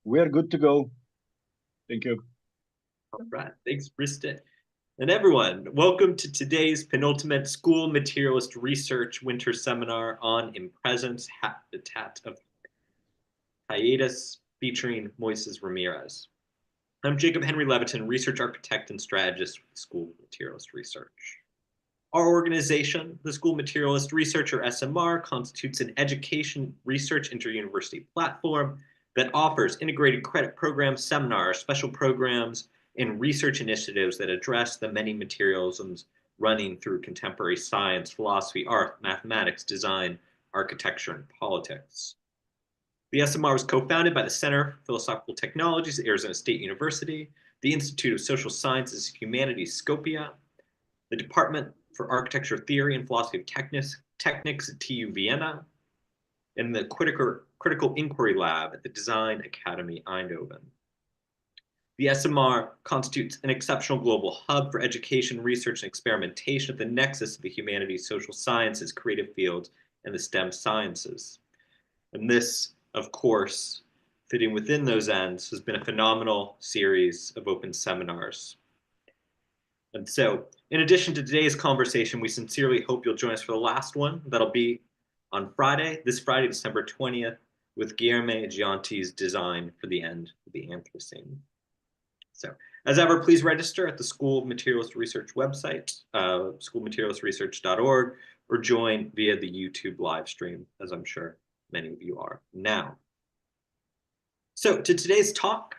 We're good to go. Thank you. All right, thanks, Brista. And everyone, welcome to today's penultimate School Materialist Research Winter Seminar on Impresence, Habitat of Hiatus, featuring Moises Ramirez. I'm Jacob Henry Leviton, research architect and strategist with the School of Materialist Research. Our organization, the School of Materialist Research, or SMR, constitutes an education research inter-university platform that offers integrated credit programs, seminars, special programs, and research initiatives that address the many materialisms running through contemporary science, philosophy, art, mathematics, design, architecture, and politics. The SMR was co-founded by the Center for Philosophical Technologies at Arizona State University, the Institute of Social Sciences and Humanities, Skopje, the Department for Architecture Theory and Philosophy of Technics at TU Vienna, and the Critical Inquiry Lab at the Design Academy Eindhoven. The SMR constitutes an exceptional global hub for education, research, and experimentation at the nexus of the humanities, social sciences, creative fields, and the STEM sciences. And this, of course, fitting within those ends, has been a phenomenal series of open seminars. And so, in addition to today's conversation, we sincerely hope you'll join us for the last one. That'll be on Friday, December 20th, with Guilherme Gianti's design for the end of the Anthropocene. So, as ever, please register at the School of Materialist Research website, schoolmaterialistresearch.org, or join via the YouTube live stream, as I'm sure many of you are now. So, to today's talk,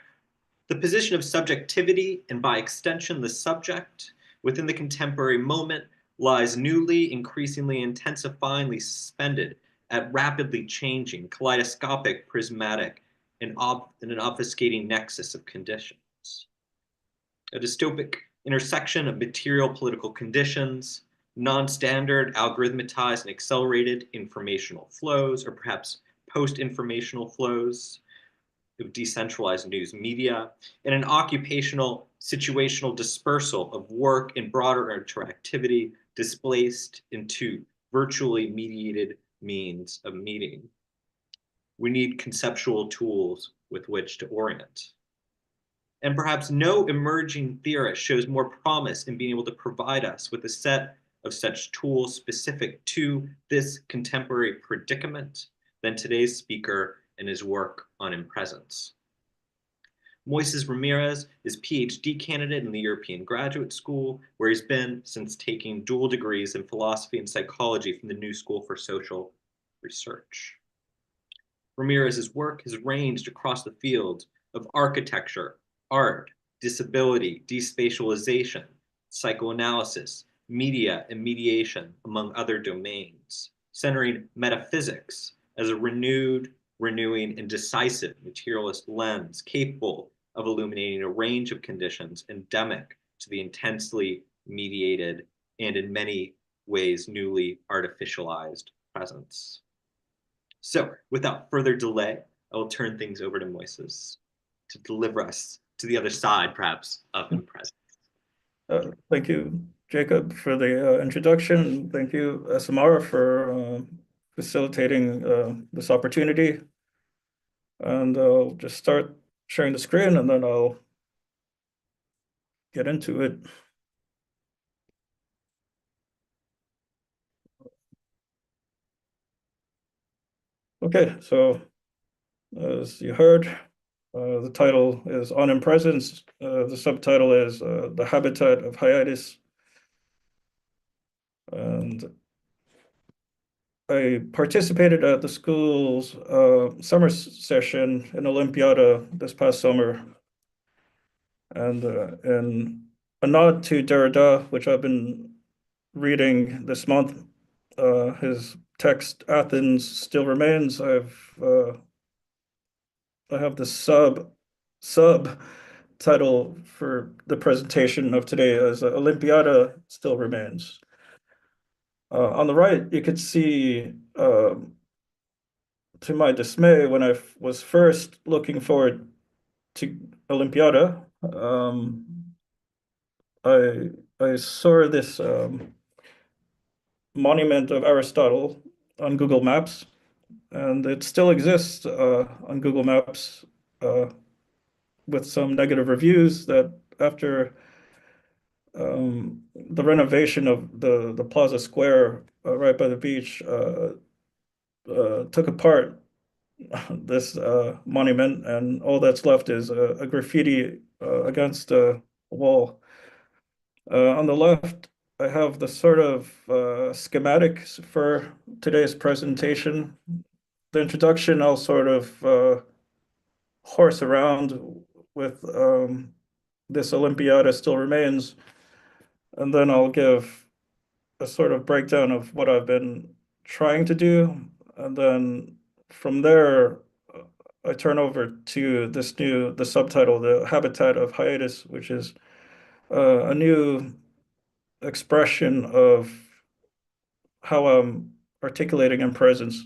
the position of subjectivity, and by extension, the subject, within the contemporary moment, lies newly, increasingly, intensifyingly suspended at rapidly changing, kaleidoscopic, prismatic, and an obfuscating nexus of conditions. A dystopic intersection of material political conditions, non-standard, algorithmatized, and accelerated informational flows, or perhaps post-informational flows of decentralized news media, and an occupational, situational dispersal of work and broader interactivity displaced into virtually mediated means of meeting. We need conceptual tools with which to orient. And perhaps no emerging theorist shows more promise in being able to provide us with a set of such tools specific to this contemporary predicament than today's speaker and his work on Impresence. Moises Ramirez is PhD candidate in the European Graduate School, where he's been since taking dual degrees in philosophy and psychology from the New School for Social Research. Ramirez's work has ranged across the fields of architecture, art, disability, despatialization, psychoanalysis, media, and mediation, among other domains, centering metaphysics as a renewing, and decisive materialist lens capable of illuminating a range of conditions endemic to the intensely mediated and in many ways newly artificialized presence. So, without further delay, I will turn things over to Moises to deliver us to the other side, perhaps, of Impresence. Thank you, Jacob, for the introduction. Thank you, Samara, for facilitating this opportunity. And I'll just start sharing the screen and then I'll get into it. Okay, so as you heard, the title is On Impresence. The subtitle is The Habitat of Hiatus. And I participated at the school's summer session in Olympiada this past summer. And in a nod to Derrida, which I've been reading this month, his text, Athens Still Remains, I have the sub title for the presentation of today as Olympiada Still Remains. On the right, you could see, to my dismay, when I was first looking forward to Olympiada, I saw this monument of Aristotle on Google Maps, and it still exists on Google Maps. with some negative reviews that after the renovation of the Plaza Square right by the beach took apart this monument, and all that's left is a graffiti against a wall. On the left, I have the sort of schematics for today's presentation. The introduction, I'll sort of horse around with this Olympiada still remains, and then I'll give a sort of breakdown of what I've been trying to do, and then from there I turn over to the subtitle, the habitat of hiatus, which is a new expression of how I'm articulating impresence.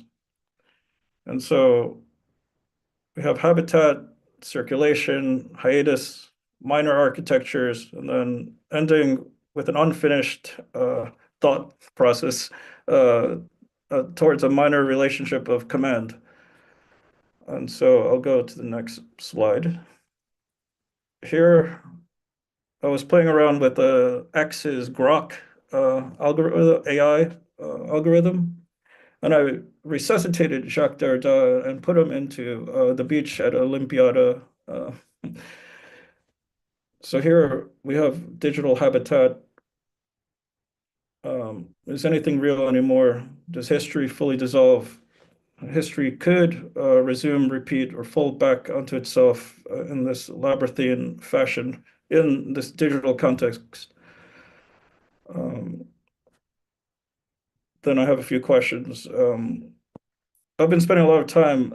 And so we have habitat, circulation, hiatus, minor architectures, and then ending with an unfinished thought process towards a minor relationship of command. And so I'll go to the next slide. Here, I was playing around with the X's Grok algorithm, AI algorithm, and I resuscitated Jacques Derrida and put him into the beach at Olympiada. So here we have digital habitat. Is anything real anymore? Does history fully dissolve? History could resume, repeat, or fold back onto itself in this labyrinthine fashion in this digital context. Then I have a few questions. I've been spending a lot of time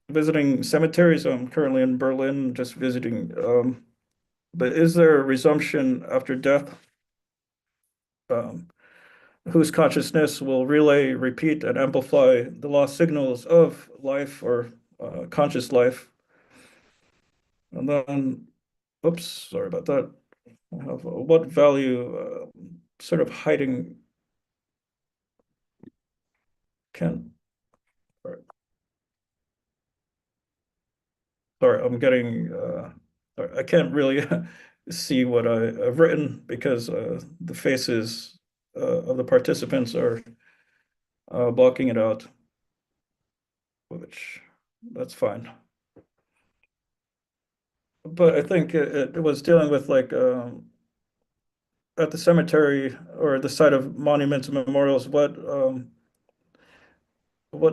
visiting cemeteries. I'm currently in Berlin, just visiting. But is there a resumption after death? Whose consciousness will relay, repeat, and amplify the lost signals of life or conscious life? And then, oops, sorry about that. I have what value sort of hiding can. Sorry, I'm getting. I can't really see what I've written because the faces of the participants are blocking it out, which that's fine. But I think it was dealing with like at the cemetery or the site of monuments and memorials, what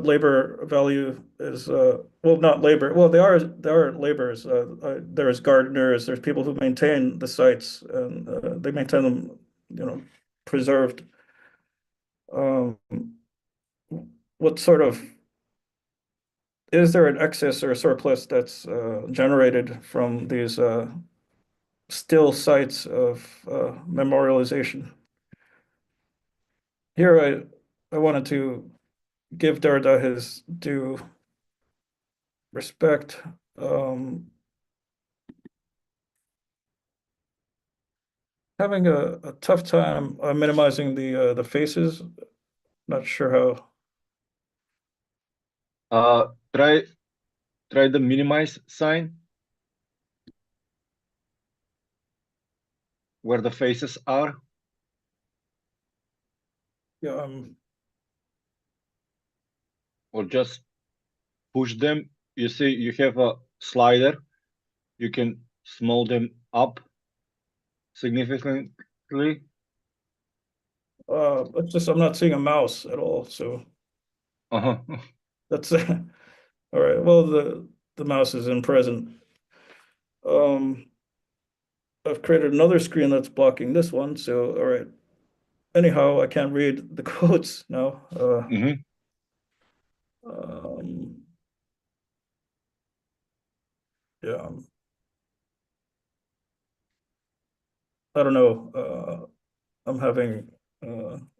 labor value is well, not labor, well, there are laborers, there's gardeners, there's people who maintain the sites, and they maintain them, preserved. Um, what sort of, is there an excess or a surplus that's generated from these still sites of memorialization? Here I wanted to give Derrida his due respect. Having a tough time minimizing the faces. Not sure how. Try the minimize sign where the faces are. Yeah, Or just push them. You see, you have a slider. You can small them up significantly. it's just I'm not seeing a mouse at all, so Uh-huh. that's all right. Well, the mouse is in present. I've created another screen that's blocking this one, so all right. Anyhow, I can't read the quotes now. Mhm. Yeah, I don't know. I'm having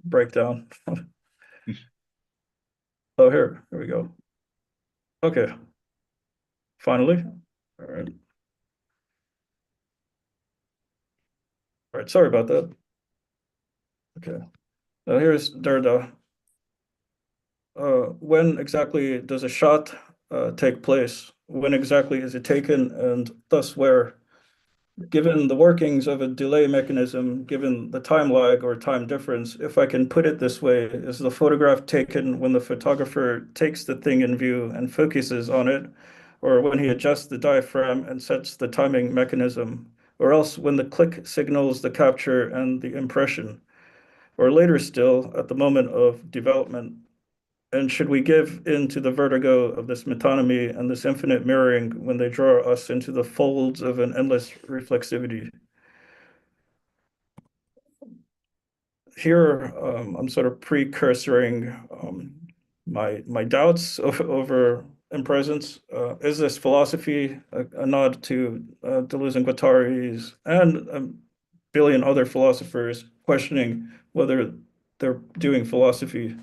breakdown. Oh, here we go. Okay, finally. All right. All right, sorry about that. Okay, here's Derrida. When exactly does a shot take place? when exactly is it taken, and thus where. Given the workings of a delay mechanism, given the time lag or time difference, if I can put it this way, is the photograph taken when the photographer takes the thing in view and focuses on it, or when he adjusts the diaphragm and sets the timing mechanism, or else when the click signals the capture and the impression, or later still at the moment of development. And should we give in to the vertigo of this metonymy and this infinite mirroring when they draw us into the folds of an endless reflexivity? Here, I'm sort of precursoring my doubts over Impresence. Is this philosophy a nod to Deleuze and Guattari's and a billion other philosophers questioning whether they're doing philosophy?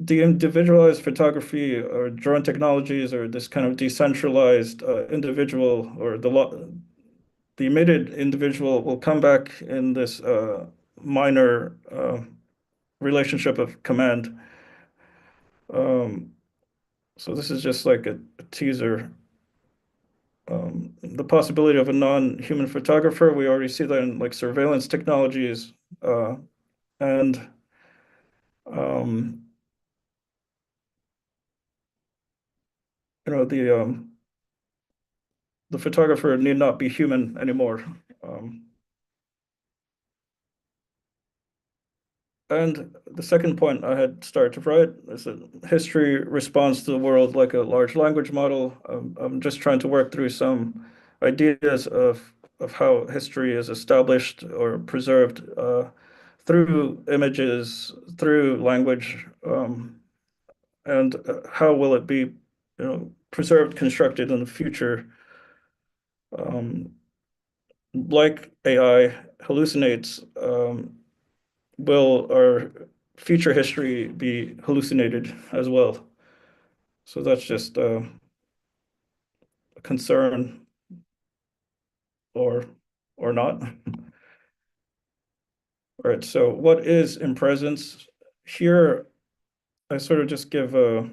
The individualized photography or drone technologies or this kind of decentralized individual or the emitted individual will come back in this minor relationship of command. So this is just like a teaser. The possibility of a non-human photographer, we already see that in like surveillance technologies, and you know the photographer need not be human anymore. And the second point I had started to write is that history responds to the world like a large language model. I'm just trying to work through some ideas of how history is established or preserved through images, through language, and how will it be, preserved, constructed in the future. Like AI hallucinates, will our future history be hallucinated as well? So that's just a concern or not. All right, so what is impresence? Here, I sort of just give a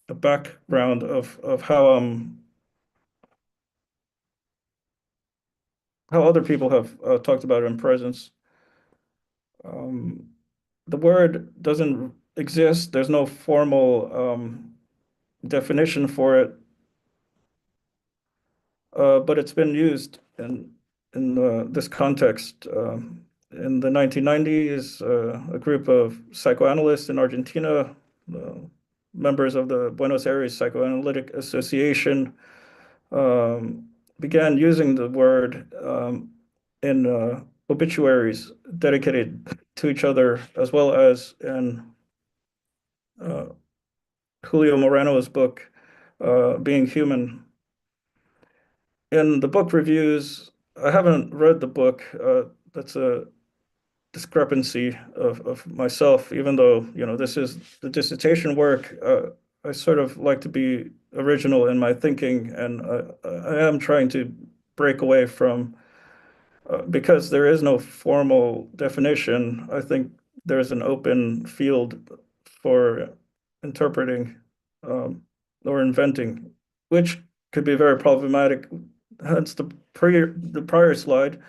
background of how other people have talked about impresence. The word doesn't exist. There's no formal definition for it, but it's been used in this context. In the 1990s, a group of psychoanalysts in Argentina, members of the Buenos Aires Psychoanalytic Association, began using the word in obituaries dedicated to each other, as well as in Julio Moreno's book, Being Human. In the book reviews, I haven't read the book. That's a discrepancy of myself, even though, this is the dissertation work. I sort of like to be original in my thinking, and I am trying to break away from, because there is no formal definition. I think there's an open field for interpreting or inventing, which could be very problematic. Hence the prior slide,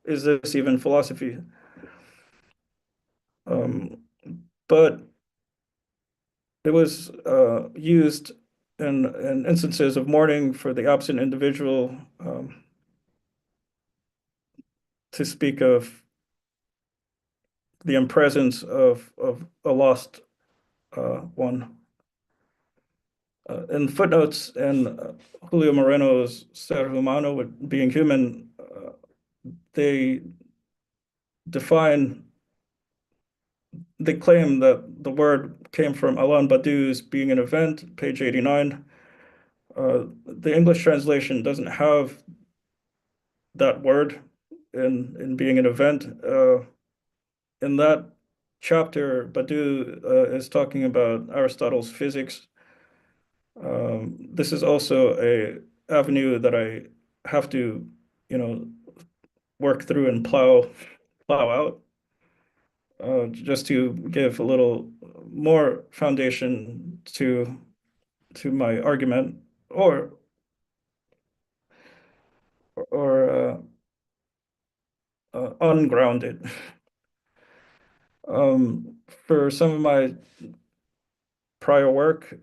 is this even philosophy? But it was used in instances of mourning for the absent individual, to speak of the impresence of a lost one. In footnotes in Julio Moreno's Ser Humano, with being human, they define, they claim that the word came from Alain Badiou's Being an Event, page 89. The English translation doesn't have that word in Being an Event. In that chapter, Badiou is talking about Aristotle's physics. This is also a avenue that I have to, work through and plow out, just to give a little more foundation to my argument, or ungrounded. For some of my prior work,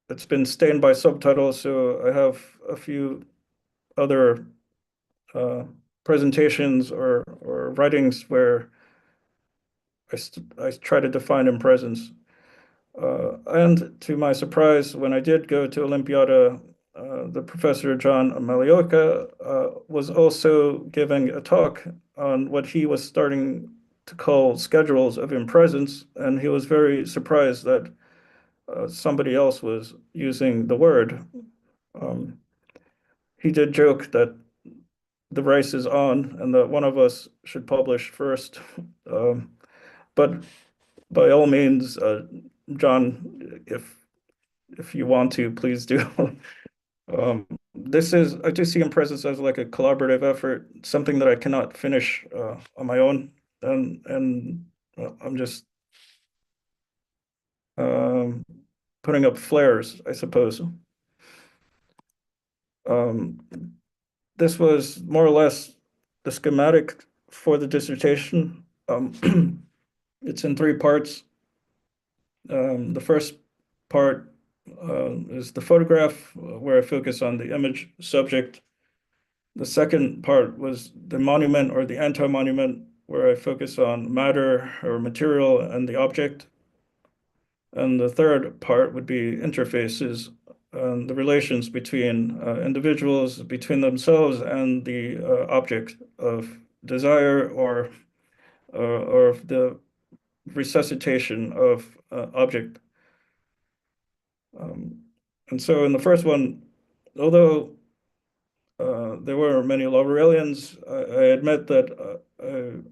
it's been stained by subtitles, so I have a few other presentations or writings where I try to define impresence. And to my surprise, when I did go to Olympiada, the professor John Malioka was also giving a talk on what he was starting to call schedules of impresence, and he was very surprised that somebody else was using the word. He did joke that the race is on and that one of us should publish first. But by all means, John, if you want to, please do. I do see Impresence as like a collaborative effort, something that I cannot finish on my own, and I'm just putting up flares, I suppose. This was more or less the schematic for the dissertation. It's in three parts. The first part is the photograph, where I focus on the image subject. The second part was the monument or the anti-monument, where I focus on matter or material and the object. And the third part would be interfaces, the relations between individuals, between themselves and the object of desire or of the resuscitation of object. And so in the first one, although there were many Laurelians, I admit that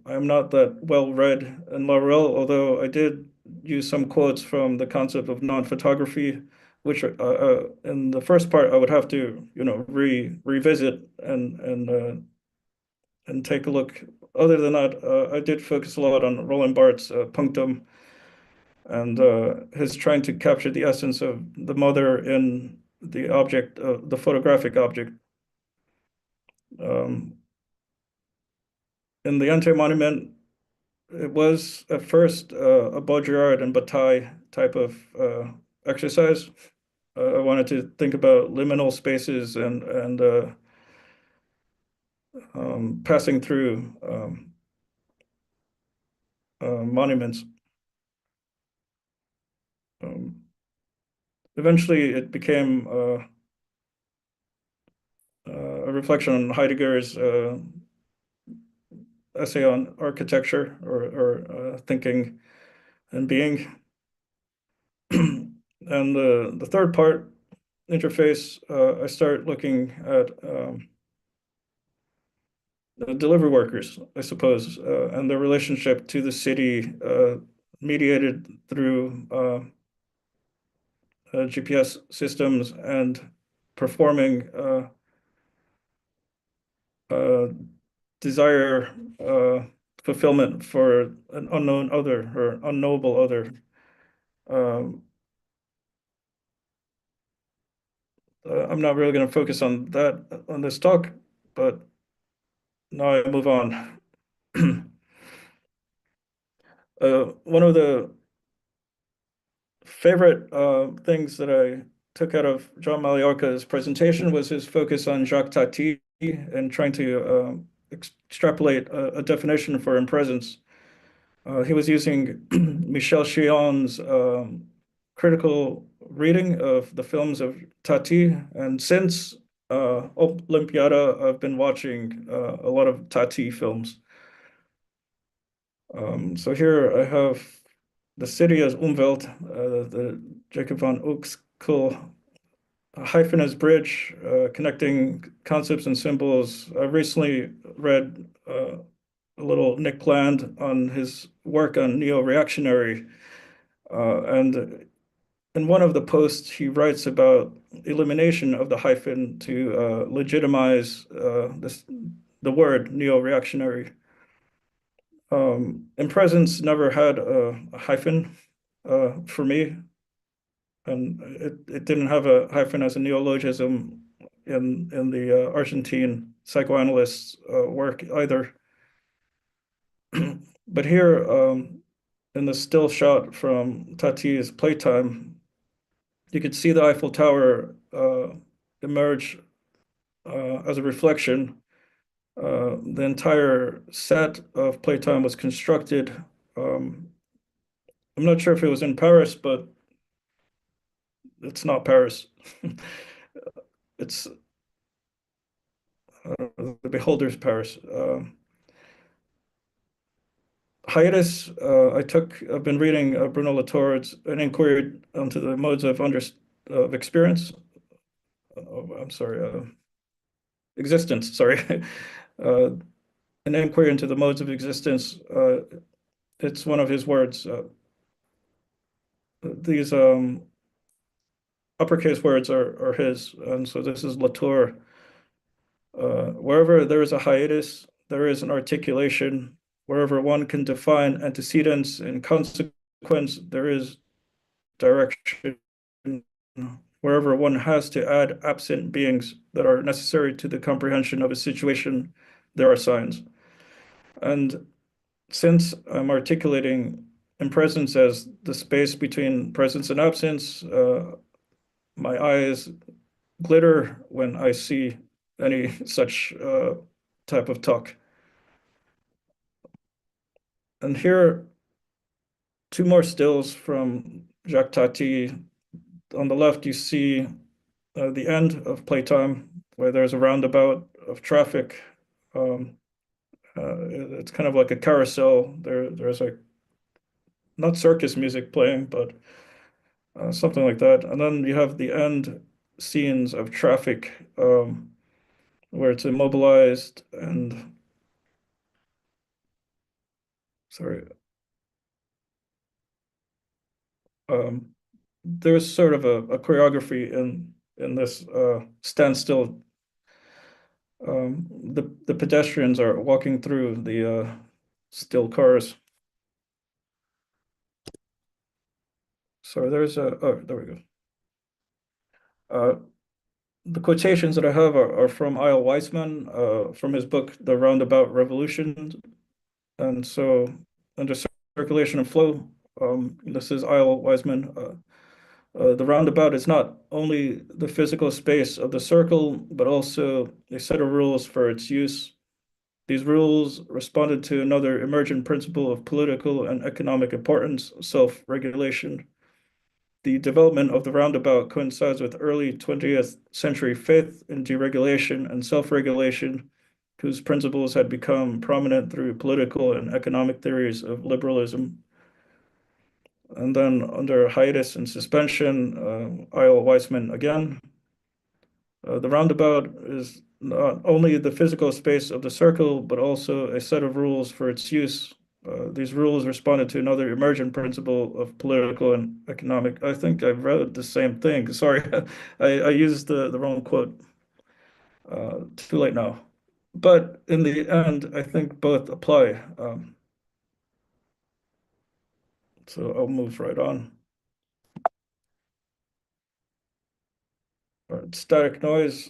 I'm not that well read in Laurel, although I did use some quotes from the concept of non-photography, which in the first part I would have to, revisit and take a look. Other than that, I did focus a lot on Roland Barthes' punctum and his trying to capture the essence of the mother in the object, the photographic object. In the anti-monument, it was at first a Baudrillard and Bataille type of exercise. I wanted to think about liminal spaces and passing through monuments. Eventually, it became a reflection on Heidegger's essay on architecture or thinking and being. And the third part, interface, I start looking at delivery workers, I suppose, and their relationship to the city, mediated through GPS systems and performing desire fulfillment for an unknown other or unknowable other. I'm not really going to focus on that on this talk, but now I move on. One of the favorite things that I took out of John Malioka's presentation was his focus on Jacques Tati and trying to extrapolate a definition for impresence. He was using Michel Chion's critical reading of the films of Tati, and since Olympiada, I've been watching a lot of Tati films. So here I have the city as Umwelt, the Jacob von Uexküll hyphen as bridge, connecting concepts and symbols. I recently read a little Nick Land on his work on neo-reactionary, and in one of the posts he writes about elimination of the hyphen to legitimize the word neo-reactionary. Impresence never had a hyphen for me, and it didn't have a hyphen as a neologism in the Argentine psychoanalysts' work either. But here, in the still shot from Tati's Playtime, you could see the Eiffel Tower emerge as a reflection. The entire set of Playtime was constructed. I'm not sure if it was in Paris, but it's not Paris. It's the beholder's Paris. Hiatus, I've been reading Bruno Latour's An Inquiry into the Modes of Experience. I'm sorry, existence, sorry. An Inquiry into the Modes of Existence. It's one of his words. These uppercase words are his, and so this is Latour. Wherever there is a hiatus, there is an articulation. Wherever one can define antecedents and consequence, there is direction. Wherever one has to add absent beings that are necessary to the comprehension of a situation, there are signs. And since I'm articulating impresence as the space between presence and absence, my eyes glitter when I see any such type of talk. And here, two more stills from Jacques Tati. On the left, you see the end of Playtime, where there's a roundabout of traffic. It's kind of like a carousel. There's like not circus music playing, but something like that. And then you have the end scenes of traffic, where it's immobilized and sorry. There's sort of a choreography in this standstill. The pedestrians are walking through the still cars. So there's oh, there we go. The quotations that I have are from Isle Weisman, from his book, The Roundabout Revolution. And so under circulation and flow, this is Isle Weisman. The roundabout is not only the physical space of the circle, but also a set of rules for its use. These rules responded to another emergent principle of political and economic importance, self-regulation. The development of the roundabout coincides with early 20th century faith in deregulation and self-regulation, whose principles had become prominent through political and economic theories of liberalism. And then under hiatus and suspension, Isle Weisman again. The roundabout is not only the physical space of the circle, but also a set of rules for its use. These rules responded to another emergent principle of political and economic. I think I've read the same thing. Sorry, I used the wrong quote. Too late now. But in the end, I think both apply. So I'll move right on. Static noise.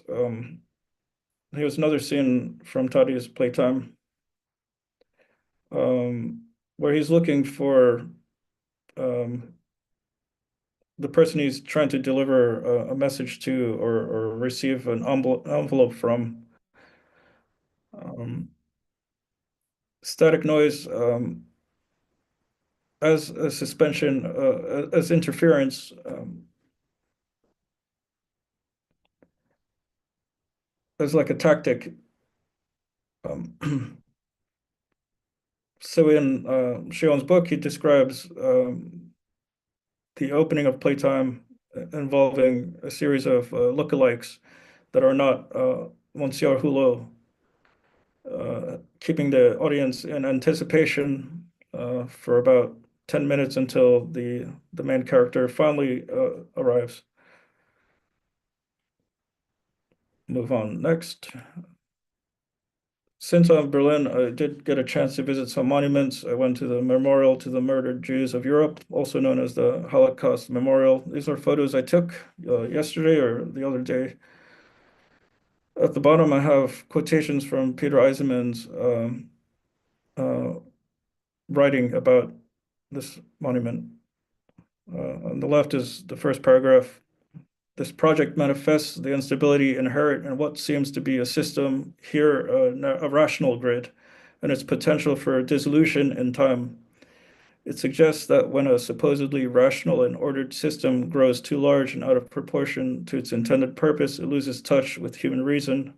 Here's another scene from Tadi's Playtime, where he's looking for the person he's trying to deliver a message to or receive an envelope from. Static noise as a suspension, as interference. As like a tactic. So in Shion's book, he describes the opening of Playtime involving a series of lookalikes that are not Monsieur Hulot, keeping the audience in anticipation for about 10 minutes until the main character finally arrives. Move on next. since I'm in Berlin, I did get a chance to visit some monuments. I went to the Memorial to the Murdered Jews of Europe, also known as the Holocaust Memorial. These are photos I took yesterday or the other day. At the bottom, I have quotations from Peter Eisenman's uh, writing about this monument. On the left is the first paragraph. This project manifests the instability inherent in what seems to be a system, here a rational grid, and its potential for dissolution in time. It suggests that when a supposedly rational and ordered system grows too large and out of proportion to its intended purpose, it loses touch with human reason.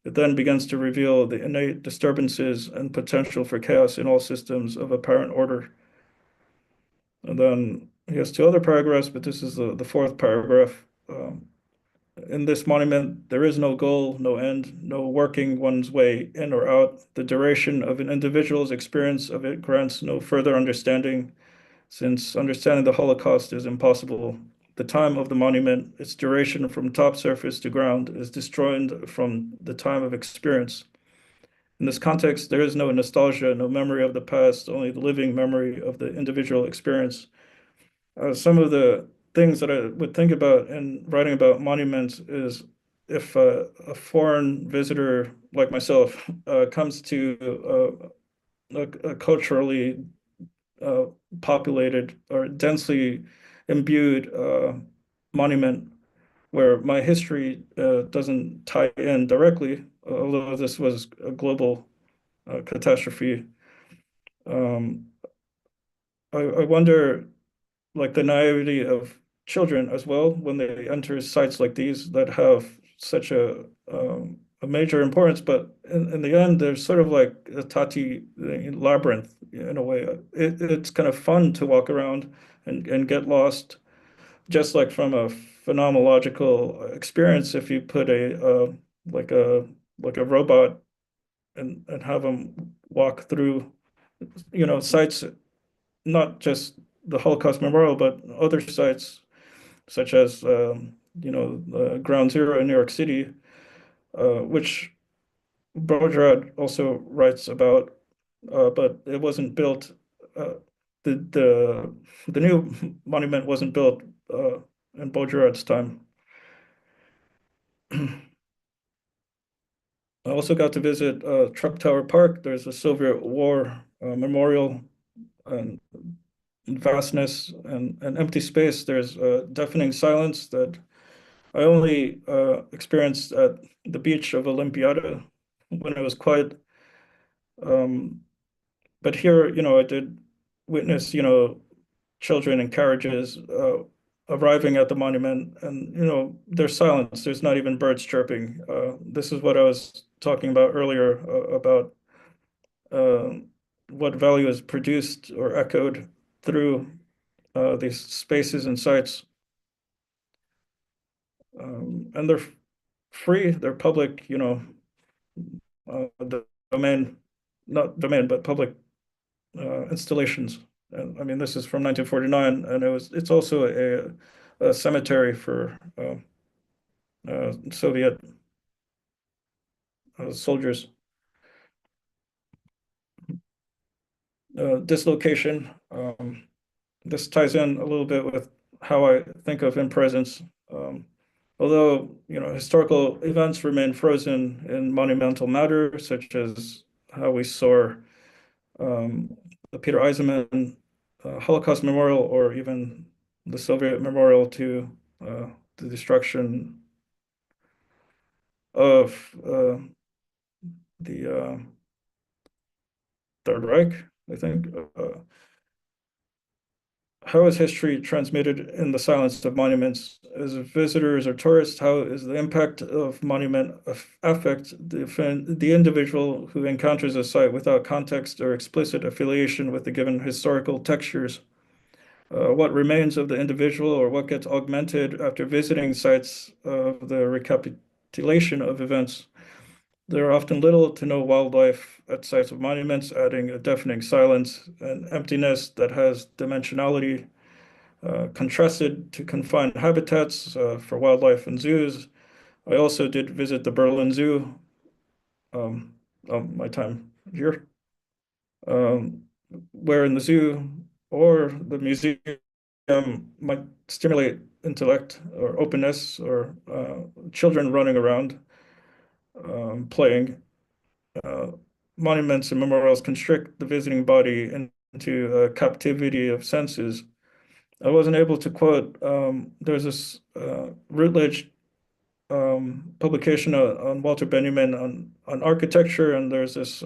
It then begins to reveal the innate disturbances and potential for chaos in all systems of apparent order. And then he has two other paragraphs, but this is the fourth paragraph. In this monument, there is no goal, no end, no working one's way in or out. The duration of an individual's experience of it grants no further understanding, since understanding the Holocaust is impossible. The time of the monument, its duration from top surface to ground, is disjoined from the time of experience. In this context, there is no nostalgia, no memory of the past, only the living memory of the individual experience. Some of the things that I would think about in writing about monuments is if a foreign visitor like myself comes to a culturally uh, populated or densely imbued monument where my history doesn't tie in directly, although this was a global catastrophe. Um, I wonder, like the naivety of children as well when they enter sites like these that have such a major importance, but in the end, there's sort of like a Tati labyrinth in a way. It's kind of fun to walk around and get lost, just like from a phenomenological experience. If you put like a like a robot and have them walk through, sites, not just the Holocaust Memorial, but other sites such as Ground Zero in New York City, which Baudrillard also writes about, but it wasn't built. Uh, the new monument wasn't built in Baudrillard's time. I also got to visit Trump Tower Park. There's a Soviet War memorial and vastness and empty space. There's a deafening silence that I only experienced at the beach of Olympiada when it was quiet. Um, but here, I did witness, children in carriages arriving at the monument, and there's silence. There's not even birds chirping. This is what I was talking about earlier about uh, what value is produced or echoed through these spaces and sites. And they're free, they're public, the domain, not domain, but public installations. And I mean, this is from 1949, and it's also a cemetery for Soviet soldiers. Dislocation. This ties in a little bit with how I think of impresence. Although, historical events remain frozen in monumental matter, such as how we saw the Peter Eisenman Holocaust Memorial, or even the Soviet memorial to the destruction of the Third Reich, I think. How is history transmitted in the silence of monuments? As visitors or tourists, how is the impact of monument affect the individual who encounters a site without context or explicit affiliation with the given historical textures? What remains of the individual, or what gets augmented after visiting sites of the recapitulation of events? There are often little to no wildlife at sites of monuments, adding a deafening silence and emptiness that has dimensionality, contrasted to confined habitats for wildlife and zoos. I also did visit the Berlin Zoo. my time here, where in the zoo or the museum might stimulate intellect or openness or children running around playing. Monuments and memorials constrict the visiting body into a captivity of senses. I wasn't able to quote, there's this Routledge publication on Walter Benjamin on architecture, and there's this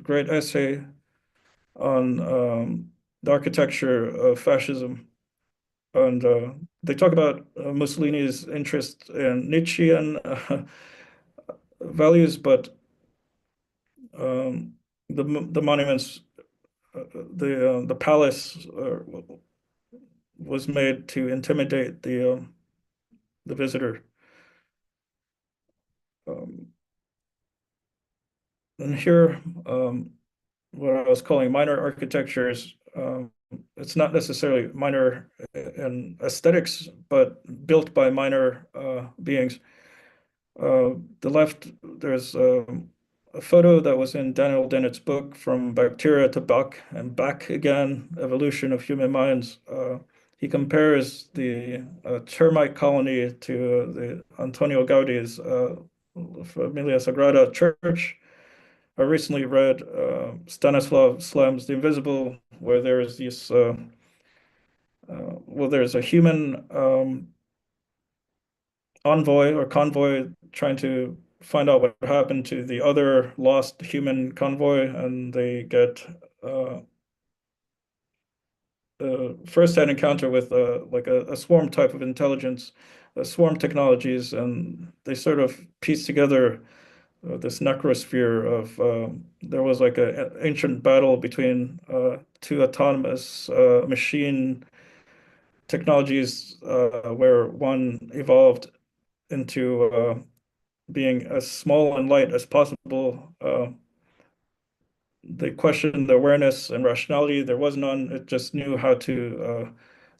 great essay on the architecture of fascism. And they talk about Mussolini's interest in Nietzschean values, but the monuments, the palace was made to intimidate the visitor. And here, what I was calling minor architectures, it's not necessarily minor in aesthetics, but built by minor beings. The left, there's a photo that was in Daniel Dennett's book, From Bacteria to Bach and Back Again, Evolution of Human Minds. He compares the termite colony to the Antonio Gaudi's Familia Sagrada Church. I recently read Stanislav Slem's The Invisible, where there's this, well, there's a human envoy or convoy trying to find out what happened to the other lost human convoy, and they get a first-hand encounter with like a swarm type of intelligence, swarm technologies, and they sort of piece together this necrosphere of there was like an ancient battle between two autonomous machine technologies where one evolved into being as small and light as possible. They questioned the awareness and rationality. There was none. It just knew how to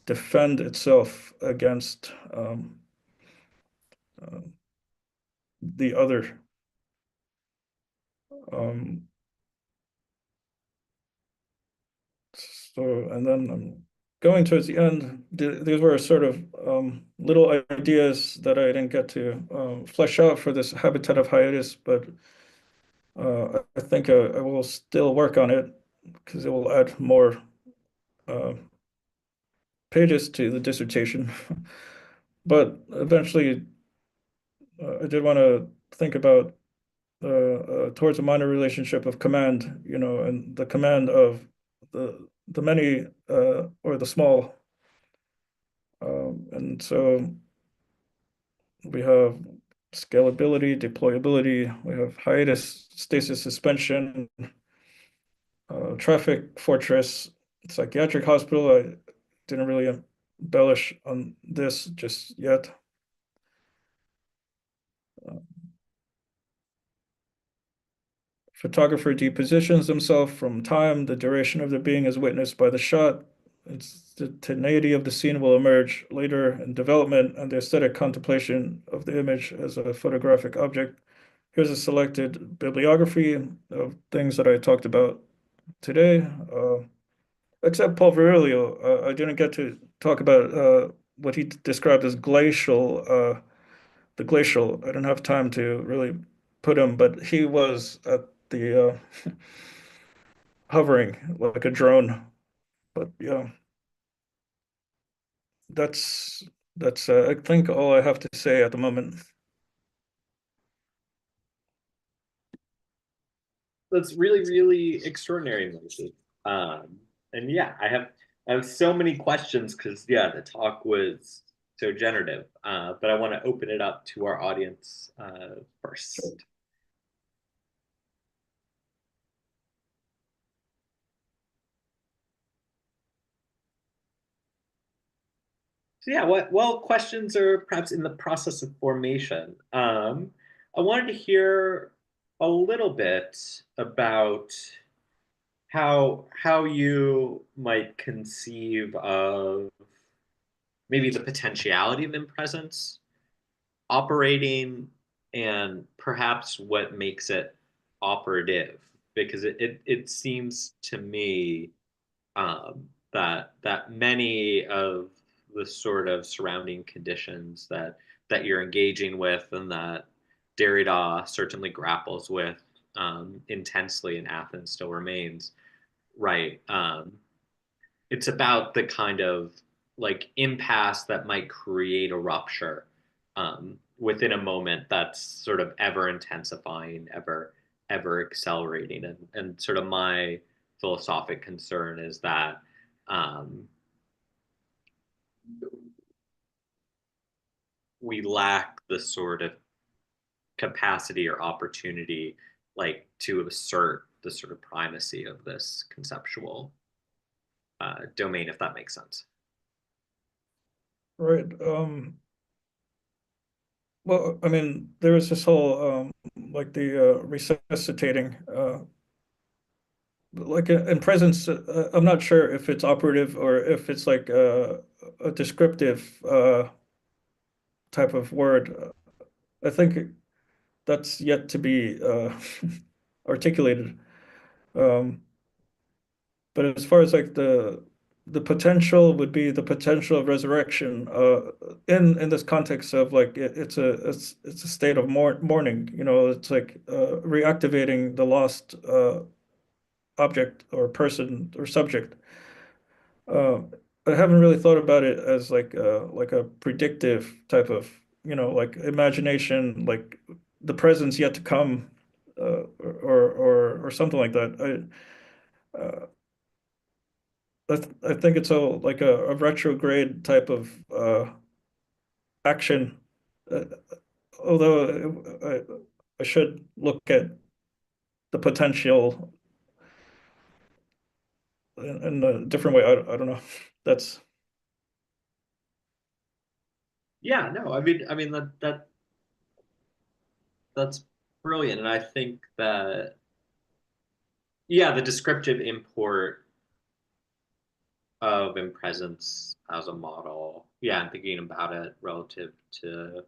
defend itself against uh, the other. Um, So, and then going towards the end, these were sort of little ideas that I didn't get to flesh out for this habitat of hiatus, but I think I will still work on it because it will add more pages to the dissertation. But eventually, I did want to think about towards a minor relationship of command, you know, and the command of the many or the small. And so we have scalability, deployability, we have hiatus, stasis, suspension, traffic fortress, psychiatric hospital. I didn't really embellish on this just yet. Photographer depositions himself from time, the duration of the being is witnessed by the shot. It's the tenuity of the scene will emerge later in development and the aesthetic contemplation of the image as a photographic object. Here's a selected bibliography of things that I talked about today, except Paul Virilio. I didn't get to talk about what he described as glacial, the glacial. I didn't have time to really put him, but he was at the hovering like a drone. But yeah, that's I think all I have to say at the moment. That's really, really extraordinary, Moises. And yeah, I have so many questions because yeah, the talk was so generative. But I want to open it up to our audience first. So yeah, well, questions are perhaps in the process of formation. I wanted to hear a little bit about how you might conceive of maybe the potentiality of impresence operating and perhaps what makes it operative, because it seems to me that many of the sort of surrounding conditions that you're engaging with and that Derrida certainly grapples with intensely in Athens still remains, right? It's about the kind of like impasse that might create a rupture within a moment that's sort of ever intensifying, ever accelerating, and sort of my philosophic concern is that we lack the sort of capacity or opportunity like to assert the sort of primacy of this conceptual domain, if that makes sense. Right. Well, I mean, there was this whole like the resuscitating like in presence. I'm not sure if it's operative or if it's like a descriptive type of word. I think that's yet to be articulated. But as far as like the potential would be the potential of resurrection in this context of like it's a state of mourning, you know, it's like reactivating the lost object or person or subject. uh, I haven't really thought about it as like a predictive type of, you know, like imagination, like the presence yet to come, or something like that. I think it's like a retrograde type of action. Uh, although I should look at the potential in a different way. I don't know. That's Yeah, no, I mean that's brilliant, and I think that yeah, the descriptive import of Impresence as a model. Yeah, I'm thinking about it relative to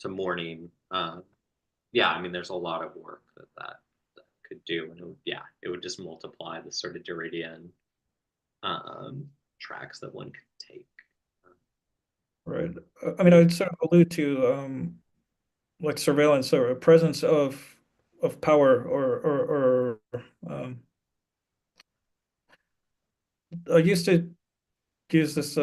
mourning. Yeah, I mean, there's a lot of work that could do, and it would just multiply the sort of Derridian tracks that one could take. right. I mean, I'd sort of allude to like surveillance or a presence of power or I used to use this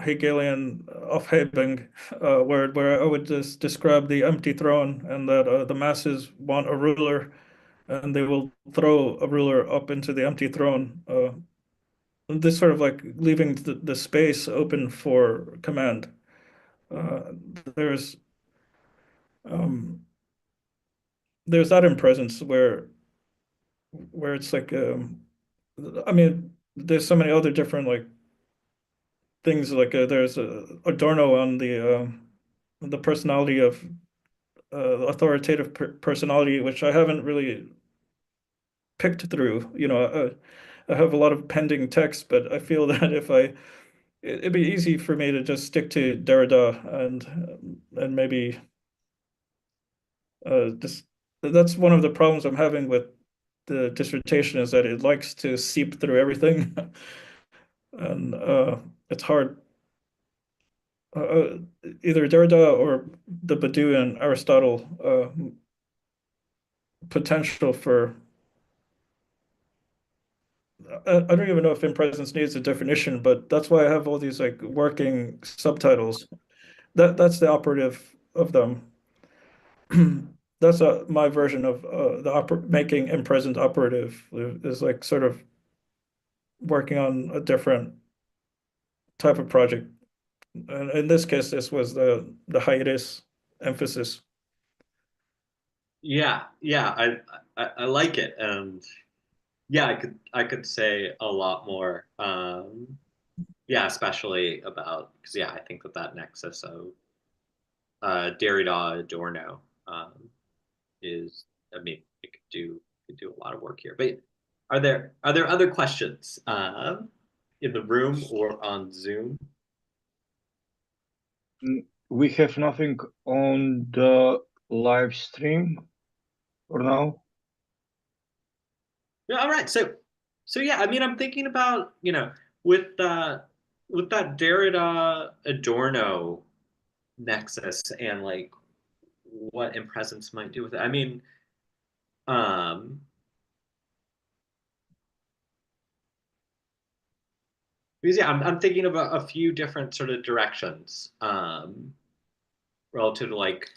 Hegelian Aufhebung word where I would just describe the empty throne and that the masses want a ruler and they will throw a ruler up into the empty throne. This sort of like leaving the space open for command. Uh, there's um, there's that in presence where it's like I mean there's so many other different like things like there's Adorno on the personality of authoritative personality, which I haven't really picked through. You know, I have a lot of pending text, but I feel that if it'd be easy for me to just stick to Derrida and maybe just that's one of the problems I'm having with the dissertation is that it likes to seep through everything, and it's hard. Either Derrida or the Badiou and Aristotle potential for I don't even know if impresence needs a definition, but that's why I have all these like working subtitles. That's the operative of them. That's my version of making impresent operative is like sort of working on a different type of project. And in this case, this was the hiatus emphasis. Yeah, I like it, and yeah, I could say a lot more. Yeah, especially about because yeah, I think that nexus of Derrida Adorno is I mean it could do a lot of work here. But are there other questions in the room or on Zoom? We have nothing on the live stream for now. Yeah, all right. So yeah, I mean, I'm thinking about, with that Derrida Adorno nexus and like what Impresence might do with it. I mean, um, because yeah, I'm thinking about a few different sort of directions, relative to like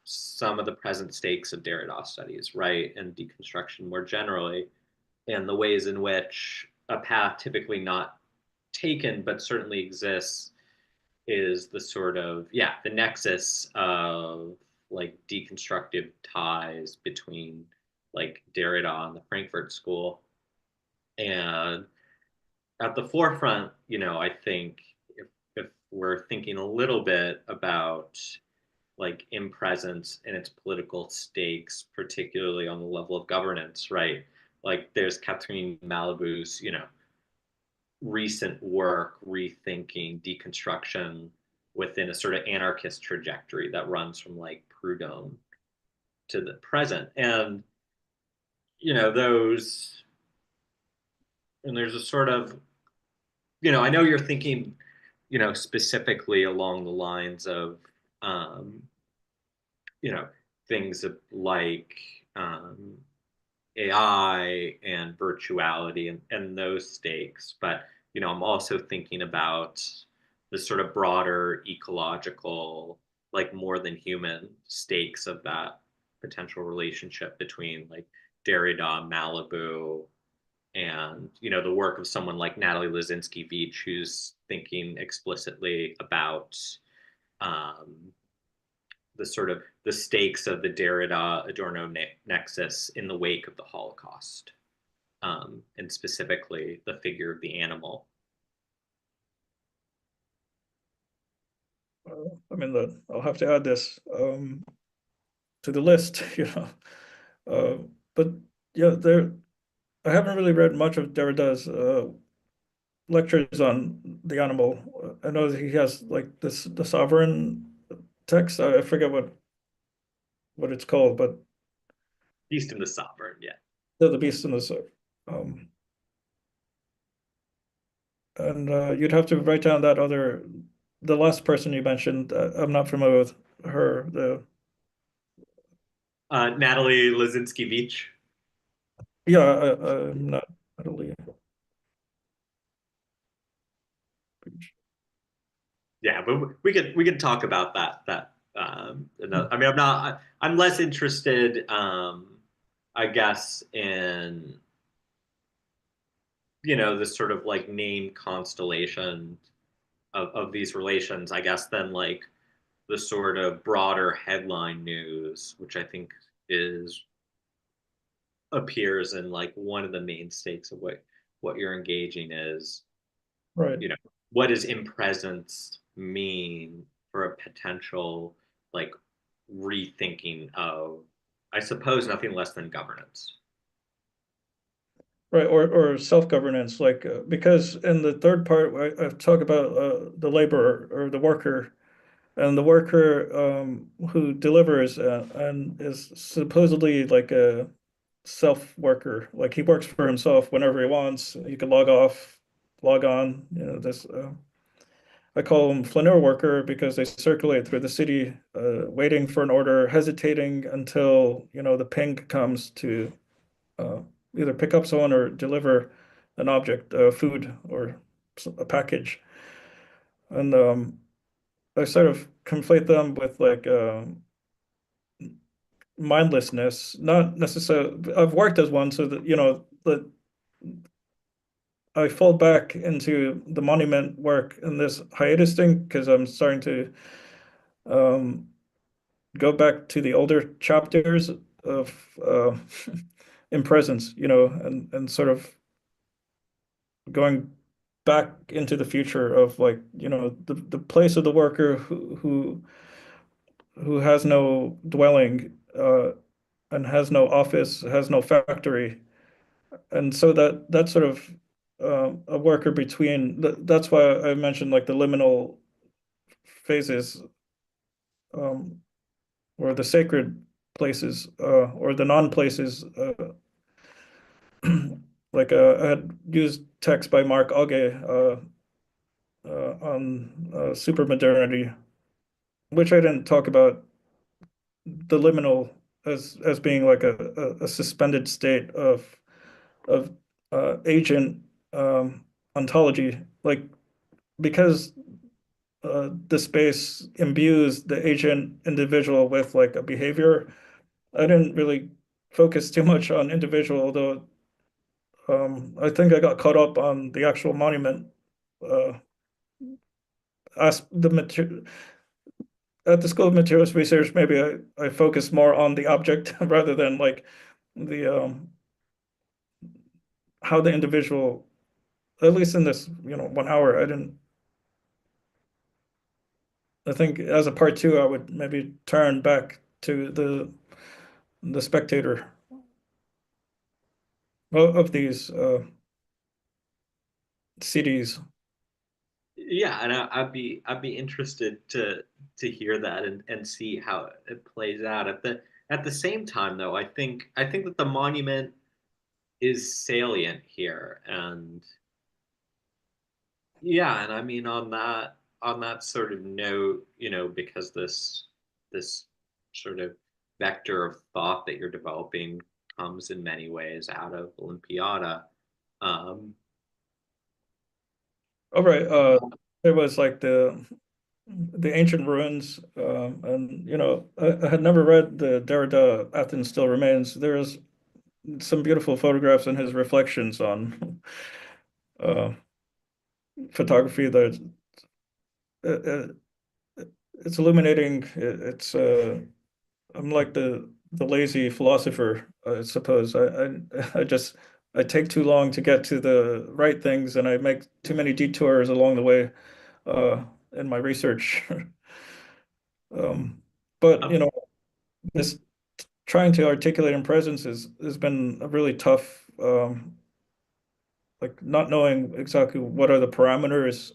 some of the present stakes of Derrida studies, right? And deconstruction more generally, and the ways in which a path typically not taken, but certainly exists, is the sort of, yeah, the nexus of like deconstructive ties between like Derrida and the Frankfurt School. And at the forefront, I think if we're thinking a little bit about like impresence and its political stakes, particularly on the level of governance, right? Like there's Catherine Malabou's, recent work rethinking deconstruction within a sort of anarchist trajectory that runs from like Proudhon to the present. And, those, and there's a sort of, I know you're thinking, specifically along the lines of, um, you know, things like um, AI and virtuality and those stakes. But, I'm also thinking about the sort of broader ecological, like more than human stakes of that potential relationship between like Derrida, Malibu, and, the work of someone like Natalie Lazinski-Veitch, who's thinking explicitly about um, the sort of the stakes of the Derrida Adorno nexus in the wake of the Holocaust, and specifically the figure of the animal. I mean, I'll have to add this to the list, but yeah, I haven't really read much of Derrida's lectures on the animal. I know that he has like the sovereign text. I forget what it's called, but Beast and the Sovereign, yeah. the beast in the sword. Um, and you'd have to write down the last person you mentioned. I'm not familiar with her. Natalie Lazinski-Veitch. Yeah, I'm not totally. Yeah, but we could talk about that. I mean, I'm less interested, I guess, in this sort of like name constellation of these relations, I guess, than like the sort of broader headline news, which I think is appears in like one of the main stakes of what you're engaging is, Right. you know, what does impresence mean for a potential like rethinking of, I suppose, nothing less than governance. Right, or self-governance, like because in the third part I talk about the laborer or the worker, and the worker who delivers and is supposedly like a self-worker, like he works for himself whenever he wants. He can log off, log on. This I call them flaneur worker because they circulate through the city, waiting for an order, hesitating until the ping comes to uh, either pick up someone or deliver an object, food or a package. And I sort of conflate them with like mindlessness, not necessarily. I've worked as one, so that that I fall back into the monument work and this hiatus thing because I'm starting to um, go back to the older chapters of Impresence, and sort of going back into the future of like the place of the worker who has no dwelling and has no office, has no factory, and so that's sort of a worker between. That's why I mentioned like the liminal phases, um, or the sacred places, or the non-places, like I had used text by Mark Auge on supermodernity, which I didn't talk about the liminal as being like a suspended state of agent ontology, like because the space imbues the agent individual with like a behavior. I didn't really focus too much on individual, although I think I got caught up on the actual monument. Uh, as the material at the School of Materialist Research, maybe I focus more on the object rather than like the how the individual, at least in this 1 hour, I didn't. I think as a part two, I would maybe turn back to the spectator of these CDs. Yeah, and I'd be interested to hear that and see how it plays out. At the same time, though, I think that the monument is salient here, and yeah, and I mean on that sort of note, because this sort of vector of thought that you're developing comes in many ways out of Olympiada. Um, All right, there was like the ancient ruins, and I had never read the Derrida Athens Still Remains. There's some beautiful photographs and his reflections on uh, photography that uh, uh, it's illuminating. It's I'm like the lazy philosopher, I suppose. I just I take too long to get to the right things, and I make too many detours along the way in my research. Um, but this trying to articulate in presence has been a really tough, like not knowing exactly what are the parameters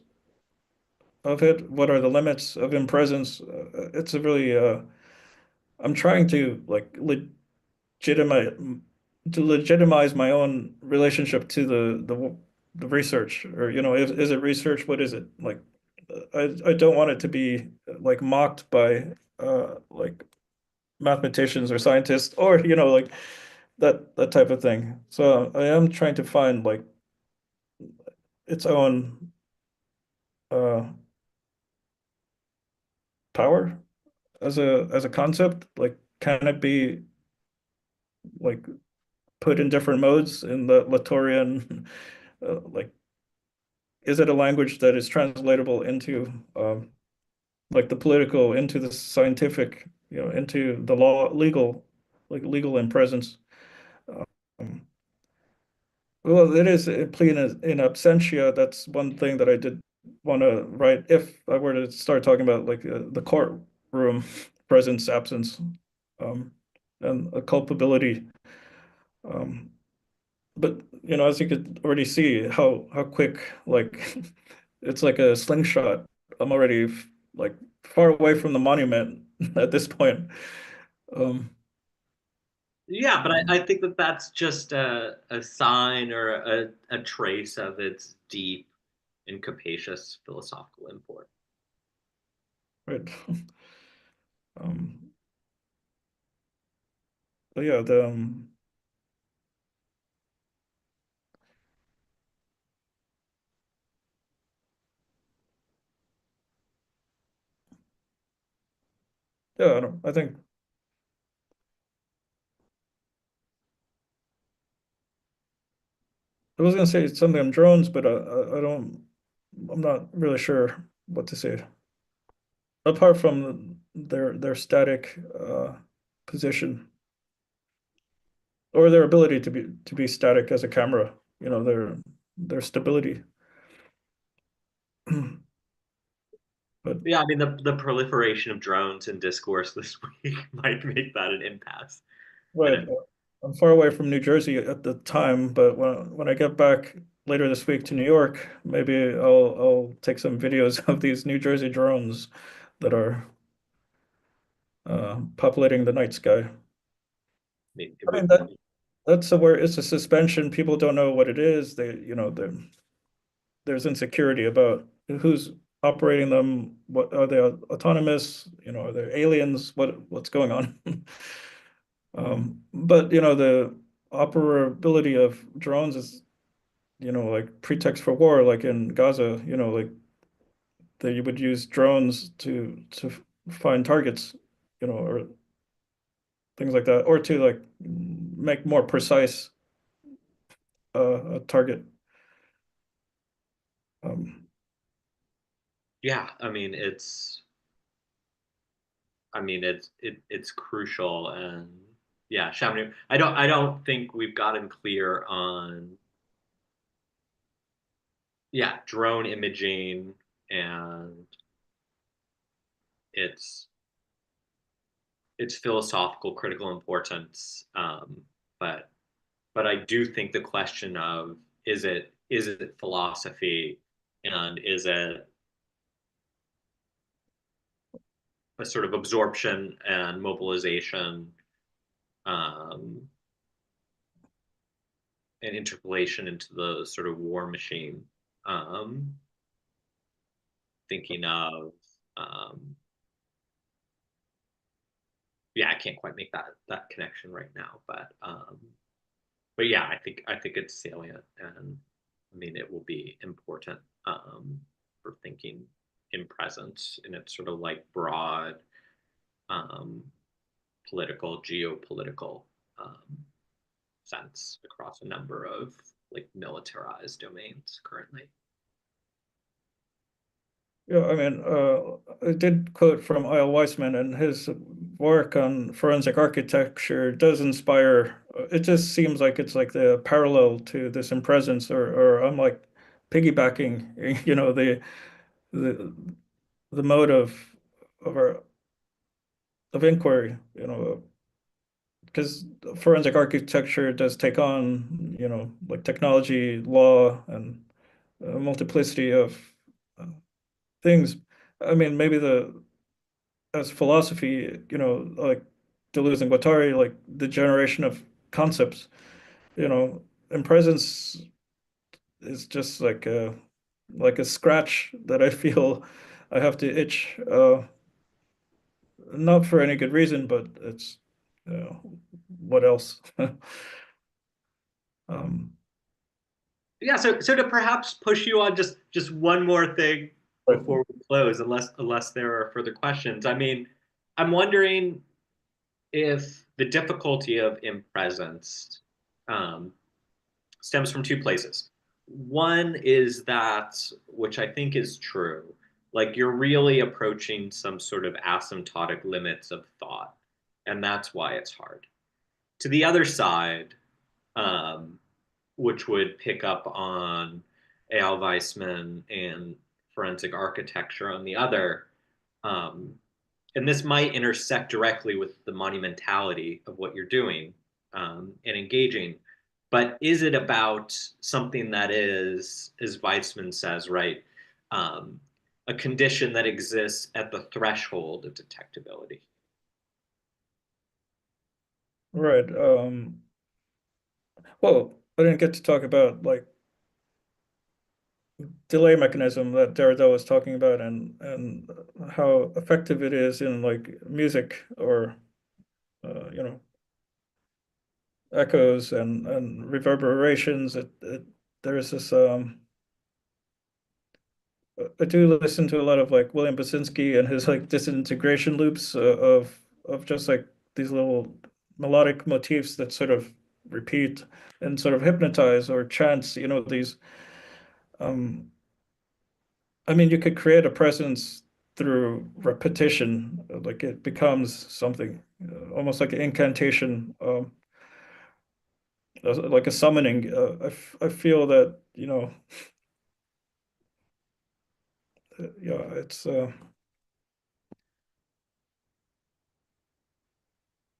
of it, what are the limits of in presence. It's a really I'm trying to like legitimize legitimize my own relationship to the research, or is it research? What is it like? I don't want it to be like mocked by like mathematicians or scientists, or like that type of thing. So I am trying to find like its own uh power as a concept. Like, can it be like put in different modes in the Latorian? Like, is it a language that is translatable into like the political, into the scientific, into the legal, like legal in presence? Um, well, it is a plea in absentia. That's one thing that I did want to write if I were to start talking about like the courtroom presence, absence, um, and a culpability. Um, but as you could already see, how quick, like it's like a slingshot. I'm already like far away from the monument at this point. Um, yeah, but I think that that's just a sign or a trace of its deep and capacious philosophical import. right. Um, but yeah, the yeah, I don't. I think I was gonna say something on drones, but I don't. I'm not really sure what to say. Apart from their static position, or their ability to be static as a camera, their stability. But Yeah, I mean the proliferation of drones in discourse this week might make that an impasse. And right, I'm far away from New Jersey at the time, but when I get back later this week to New York, maybe I'll take some videos of these New Jersey drones that are populating the night sky. it I mean would that be that's where it's a suspension. People don't know what it is. There's insecurity about who's operating them. What are they autonomous? Are they aliens? What's going on? But the operability of drones is like pretext for war, like in Gaza. Like they would use drones to find targets, or things like that, or to like make more precise a target. Um, Yeah, it's crucial. And yeah, Shamini, I don't think we've gotten clear on, yeah, drone imaging and its its philosophical critical importance. But I do think the question of, is it philosophy, and is it a sort of absorption and mobilization, um, and interpolation into the sort of war machine. Um, Thinking of, um, yeah, I can't quite make that connection right now, but yeah, I think it's salient, and it will be important, for thinking in presence in its sort of like broad, um, political, geopolitical, um, sense across a number of like militarized domains currently. yeah, I did quote from I.L. Weissman, and his work on forensic architecture does inspire. It just seems like it's like the parallel to this in presence, or I'm like piggybacking, the the mode of our of inquiry, because forensic architecture does take on, like technology, law, and a multiplicity of uh, things. Maybe the as philosophy, like Deleuze and Guattari, like the generation of concepts, and presence is just like a scratch that I feel I have to itch, not for any good reason, but it's uh, what else? Um, Yeah, so to perhaps push you on just one more thing but before we close, unless there are further questions. I'm wondering if the difficulty of impresence, um, stems from two places. One is that, which I think is true, like you're really approaching some sort of asymptotic limits of thought, and that's why it's hard. To the other side, um, which would pick up on A.L. Weissman and forensic architecture on the other, um, and this might intersect directly with the monumentality of what you're doing, and engaging. But is it about something that is, as Weissman says, right, um, a condition that exists at the threshold of detectability? right. Well, I didn't get to talk about like delay mechanism that Derrida was talking about, and how effective it is in like music, or you know, echoes and reverberations. There's this I do listen to a lot of like William Basinski and his like disintegration loops, of just like these little melodic motifs that sort of repeat and sort of hypnotize or chants, these um you could create a presence through repetition, like it becomes something, almost like an incantation, like a summoning. I feel that, yeah, it's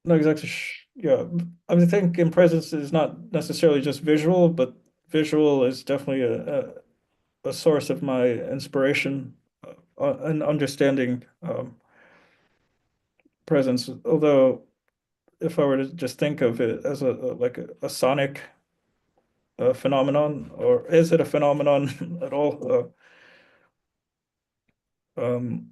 not exactly, yeah. I think in presence is not necessarily just visual, but visual is definitely a source of my inspiration, and understanding presence. Although if I were to just think of it as like a sonic phenomenon, or is it a phenomenon at all? When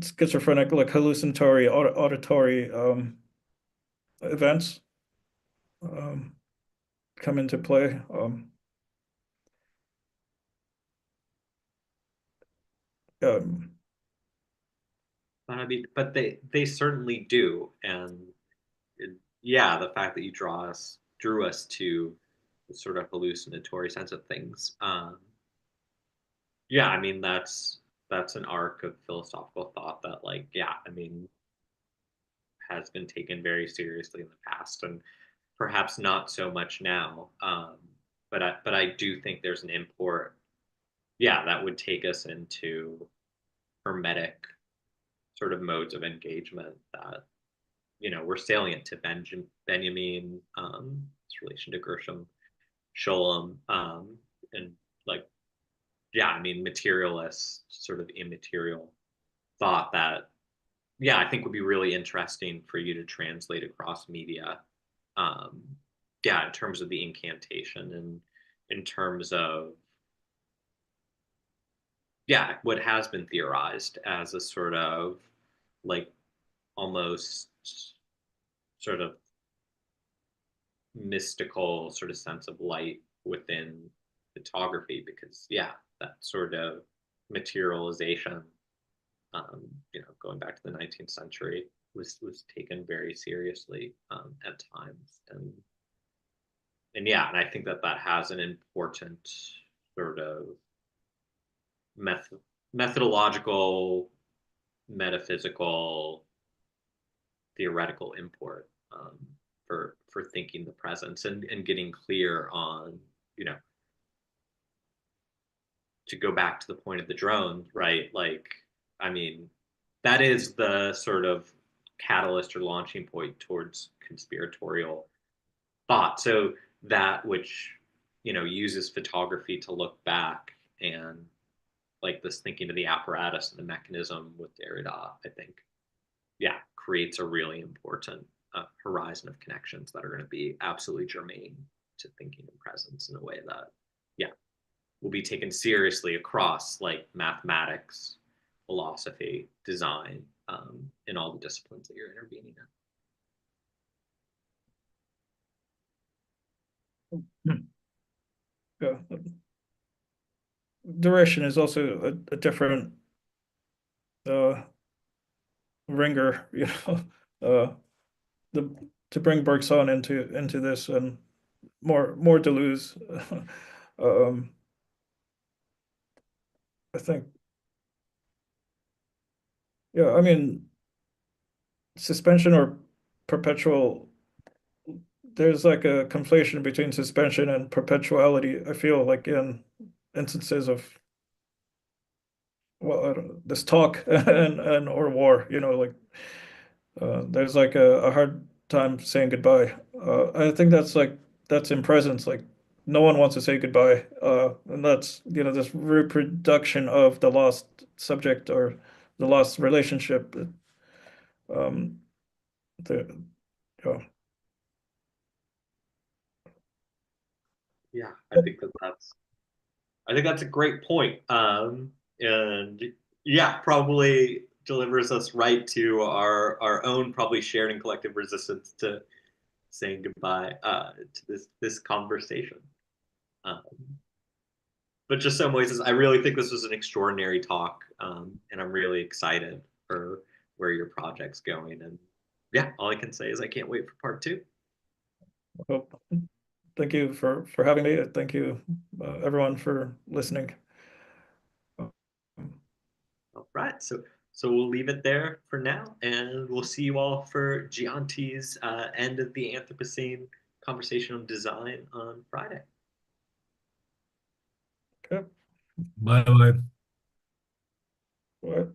schizophrenic, like hallucinatory, auditory events come into play. I mean, but they certainly do, and yeah, the fact that you drew us to the sort of hallucinatory sense of things. Yeah, I mean that's an arc of philosophical thought that, like, yeah, I mean, has been taken very seriously in the past, and perhaps not so much now. But I do think there's an import, yeah, that would take us into hermetic sort of modes of engagement that, were salient to Benjamin, his relation to Gershom Scholem, and, like, yeah, I mean, materialist sort of immaterial thought that, yeah, I think would be really interesting for you to translate across media. Um, yeah, in terms of the incantation, and in terms of, yeah, what has been theorized as a sort of, like, almost sort of mystical sort of sense of light within photography, because, yeah, that sort of materialization, going back to the 19th century, was taken very seriously at times, and yeah, and I think that has an important sort of methodological, metaphysical, theoretical import, for thinking the presence, and getting clear on, to go back to the point of the drone, right? Like, I mean, that is the sort of catalyst or launching point towards conspiratorial thought. So that which, uses photography to look back, and, like, this thinking of the apparatus and the mechanism with Derrida, I think, yeah, creates a really important horizon of connections that are going to be absolutely germane to thinking and presence in a way that, yeah, will be taken seriously across, like, mathematics, philosophy, design, in all the disciplines that you're intervening Hmm. Yeah. Duration is also a different ringer, uh, the to bring Bergson into this, and more Deleuze. um, I think, yeah, I mean, suspension or perpetual. There's like a conflation between suspension and perpetuality. I feel like in instances of, well, I don't know, this talk and or war, like there's like a hard time saying goodbye. I think that's in presence. Like, no one wants to say goodbye, and that's, this reproduction of the lost subject or the lost relationship. Um, the yeah. Yeah, I think that's a great point. And yeah, probably delivers us right to our own probably shared and collective resistance to saying goodbye to this conversation. Um, but just so, Moises, I really think this was an extraordinary talk, and I'm really excited for where your project's going. And yeah, all I can say is I can't wait for part two. Well, thank you for having me. Thank you, everyone, for listening. All right, so we'll leave it there for now, and we'll see you all for Gianti's end of the Anthropocene conversation on design on Friday. Okay. Bye bye. All right.